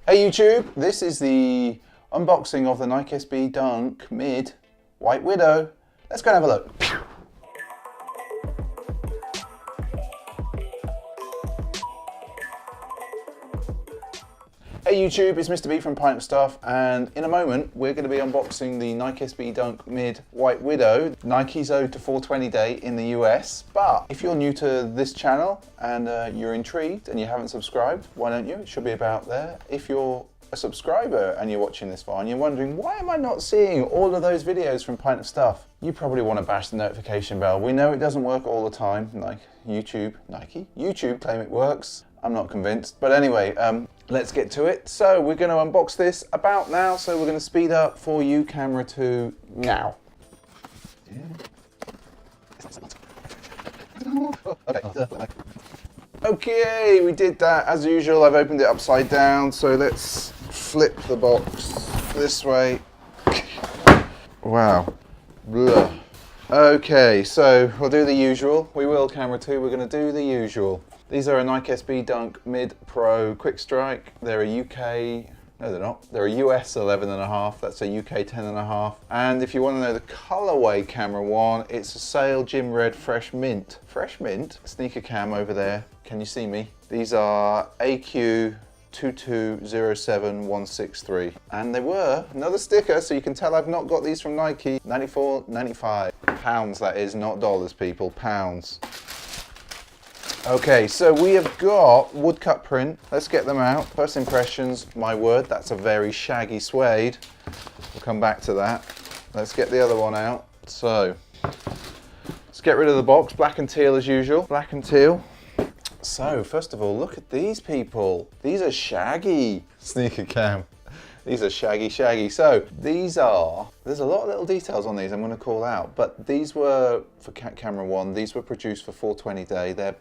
Hey YouTube, this is the unboxing of the Nike SB Dunk Mid White Widow. Let's go and have a look. Hey YouTube, it's Mr. B from Pint of Stuff, and in a moment we're going to be unboxing the Nike SB Dunk Mid White Widow. Nike's owed to 420 Day in the US, but if you're new to this channel and you're intrigued and you haven't subscribed, why don't you? It should be about there. If you're a subscriber and you're watching this far and you're wondering, why am I not seeing all of those videos from Pint of Stuff? You probably want to bash the notification bell. We know it doesn't work all the time, like YouTube claim it works. I'm not convinced, but anyway, let's get to it. So we're going to unbox this about now, so we're going to speed up for you, camera 2, now. Okay, we did that. As usual, I've opened it upside down, so let's flip the box this way. Wow. Blah. Okay, so we'll do the usual. We will, camera 2, we're going to do the usual. These are a Nike SB Dunk Mid Pro Quick Strike. They're a UK, no they're not, they're a US 11.5, that's a UK 10.5. And if you want to know the colorway, camera 1, it's a Sail Gym Red Fresh Mint. Fresh Mint, sneaker cam over there, can you see me? These are AQ 2207163, and they were another sticker, so you can tell I've not got these from Nike. 94.95 pounds, that is, not dollars, people, pounds. Okay, so we have got woodcut print. Let's get them out. First impressions, my word, that's a very shaggy suede. We'll come back to that. Let's get the other one out. So let's get rid of the box. Black and teal as usual. Black and teal. So first of all, look at these people. These are shaggy sneaker cam. These are shaggy. So these are, there's a lot of little details on these I'm going to call out, but these were, for camera 1, these were produced for 420 Day. They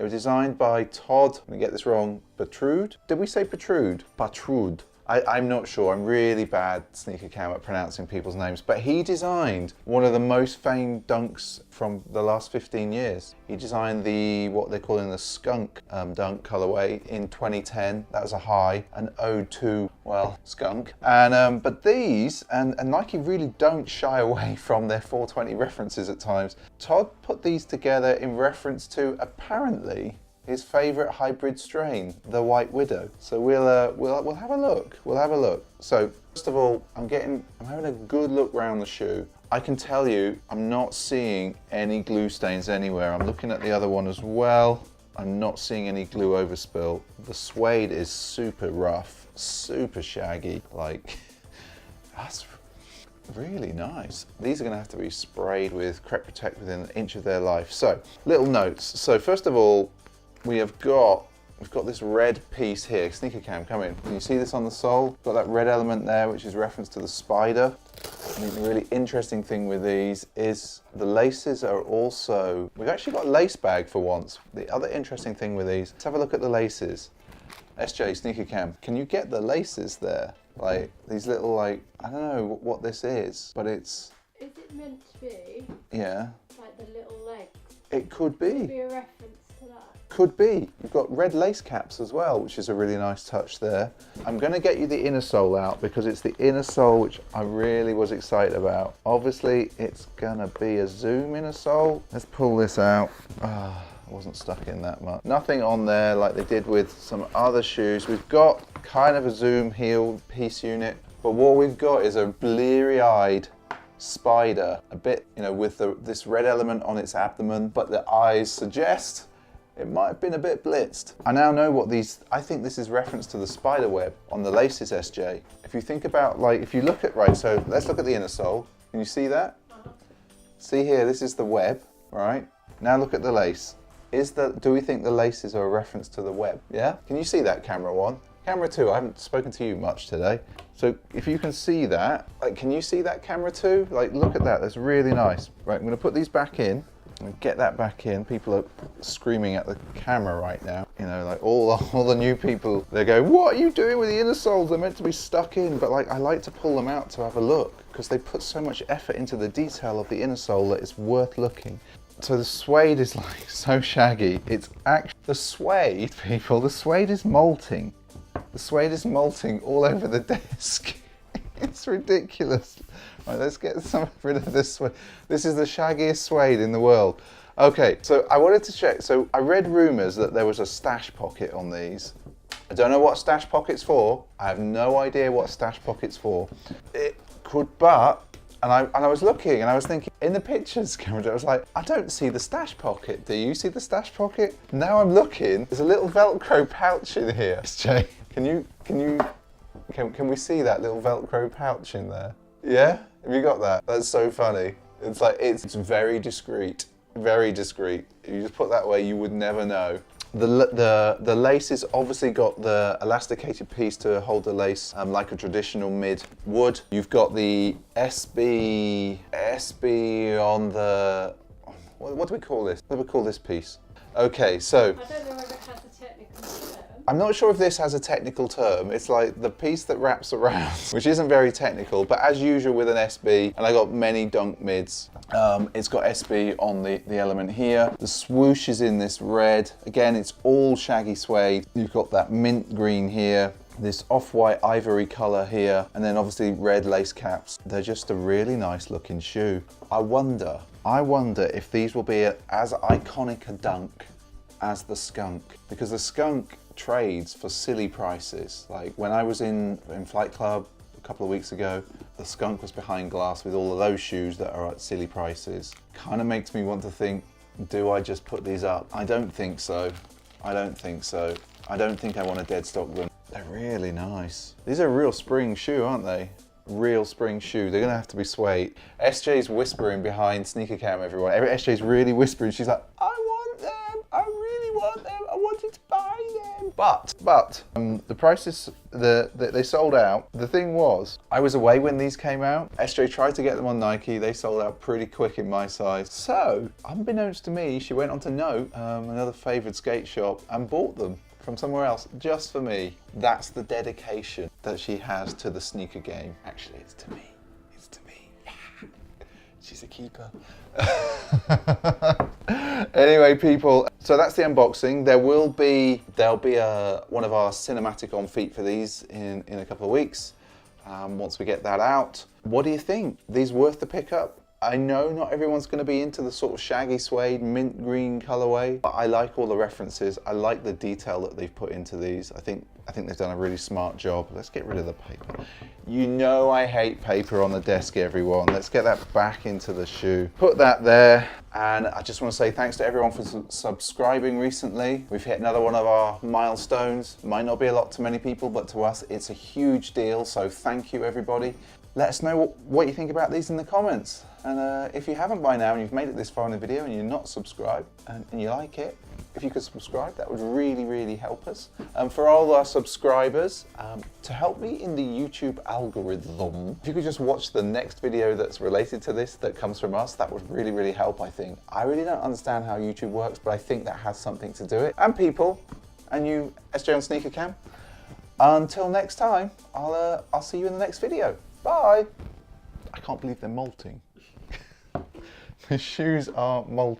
were designed by Todd, let me get this wrong, Bratrud? Did we say Bratrud? Bratrud. I'm not sure, I'm really bad sneaker cam at pronouncing people's names, but he designed one of the most famed dunks from the last 15 years. He designed the, what they're calling the skunk dunk colorway in 2010. That was a high, an ode to, well, skunk. And but these, and Nike really don't shy away from their 420 references at times. Todd put these together in reference to, apparently, his favorite hybrid strain, the White Widow. So we'll have a look. We'll have a look. So first of all, I'm having a good look around the shoe. I can tell you, I'm not seeing any glue stains anywhere. I'm looking at the other one as well. I'm not seeing any glue overspill. The suede is super rough, super shaggy. Like, that's really nice. These are gonna have to be sprayed with Crep Protect within an inch of their life. So, little notes. So first of all, we've got this red piece here. Sneaker cam, come in. Can you see this on the sole? Got that red element there, which is reference to the spider. I think the really interesting thing with these is the laces are also, we've actually got a lace bag for once. The other interesting thing with these, let's have a look at the laces. SJ, sneaker cam, can you get the laces there? Like these little, like, I don't know what this is, but it's... Is it meant to be? Yeah. Like the little legs? It could be. Could be a reference to that. Could be. You've got red lace caps as well, which is a really nice touch there. I'm going to get you the inner sole out because it's the inner sole which I really was excited about. Obviously, it's going to be a zoom inner sole. Let's pull this out. I wasn't stuck in that much. Nothing on there like they did with some other shoes. We've got kind of a zoom heel piece unit, but what we've got is a bleary-eyed spider, a bit, you know, with this red element on its abdomen, but the eyes suggest it might have been a bit blitzed. I now know what these, I think this is reference to the spider web on the laces, SJ. If you think about, like, if you look at, right, so let's look at the inner sole. Can you see that? See here, this is the web, right? Now look at the lace. Do we think the laces are a reference to the web? Yeah? Can you see that, camera 1? Camera 2, I haven't spoken to you much today. So if you can see that, like, can you see that, camera 2? Like, look at that, that's really nice. Right, I'm gonna put these back in. And get that back in. People are screaming at the camera right now. You know, like all the new people, they go, what are you doing with the inner soles? They're meant to be stuck in. But like, I like to pull them out to have a look because they put so much effort into the detail of the inner sole that it's worth looking. So the suede is like so shaggy. It's actually, the suede, people, the suede is molting. The suede is molting all over the desk. It's ridiculous. Right, let's get rid of this suede. This is the shaggiest suede in the world. Okay, so I wanted to check. So I read rumors that there was a stash pocket on these. I don't know what stash pocket's for. I have no idea what stash pocket's for. It could, but, and I was looking and I was thinking, in the pictures, Cameron, I was like, I don't see the stash pocket. Do you see the stash pocket? Now I'm looking, there's a little Velcro pouch in here. Jay, can we see that little Velcro pouch in there? Yeah? Have you got that? That's so funny. It's like, it's very discreet. Very discreet. If you just put that way, you would never know. The lace has obviously got the elasticated piece to hold the lace like a traditional mid would. You've got the SB on the, what do we call this? What do we call this piece? Okay, so. I don't know whether it has a technical term. I'm not sure if this has a technical term. It's like the piece that wraps around, which isn't very technical, but as usual with an SB, and I got many dunk mids, it's got SB on the element here. The swoosh is in this red. Again, it's all shaggy suede. You've got that mint green here, this off-white ivory color here, and then obviously red lace caps. They're just a really nice looking shoe. I wonder if these will be as iconic a dunk as the skunk, because the skunk trades for silly prices. Like when I was in Flight Club a couple of weeks ago, the skunk was behind glass with all of those shoes that are at silly prices. Kind of makes me want to think, do I just put these up? I don't think so. I don't think so. I don't think I want to dead stock them. They're really nice. These are a real spring shoe, aren't they? Real spring shoe. They're gonna have to be suede. SJ's whispering behind Sneaker Cam, everyone. SJ's really whispering. She's like, I want them. I really want them. I want you to buy them. But the prices, they sold out. The thing was, I was away when these came out. SJ tried to get them on Nike. They sold out pretty quick in my size. So, unbeknownst to me, she went on to Note, another favoured skate shop, and bought them from somewhere else just for me. That's the dedication that she has to the sneaker game. Actually, it's to me. It's to me. Yeah. She's a keeper. Anyway, people, so that's the unboxing. There'll be one of our cinematic on feet for these in a couple of weeks. Once we get that out. What do you think? These worth the pickup? I know not everyone's going to be into the sort of shaggy suede, mint green colorway, but I like all the references. I like the detail that they've put into these. I think they've done a really smart job. Let's get rid of the paper. You know I hate paper on the desk, everyone. Let's get that back into the shoe. Put that there. And I just want to say thanks to everyone for subscribing recently. We've hit another one of our milestones. Might not be a lot to many people, but to us, it's a huge deal. So thank you, everybody. Let us know what you think about these in the comments. And if you haven't by now and you've made it this far in the video and you're not subscribed and you like it, if you could subscribe, that would really, really help us. For all our subscribers, to help me in the YouTube algorithm, if you could just watch the next video that's related to this that comes from us, that would really, really help, I think. I really don't understand how YouTube works, but I think that has something to do it. And people, and you, SJ on Sneaker Cam. Until next time, I'll see you in the next video. Bye. I can't believe they're molting. The shoes are molting.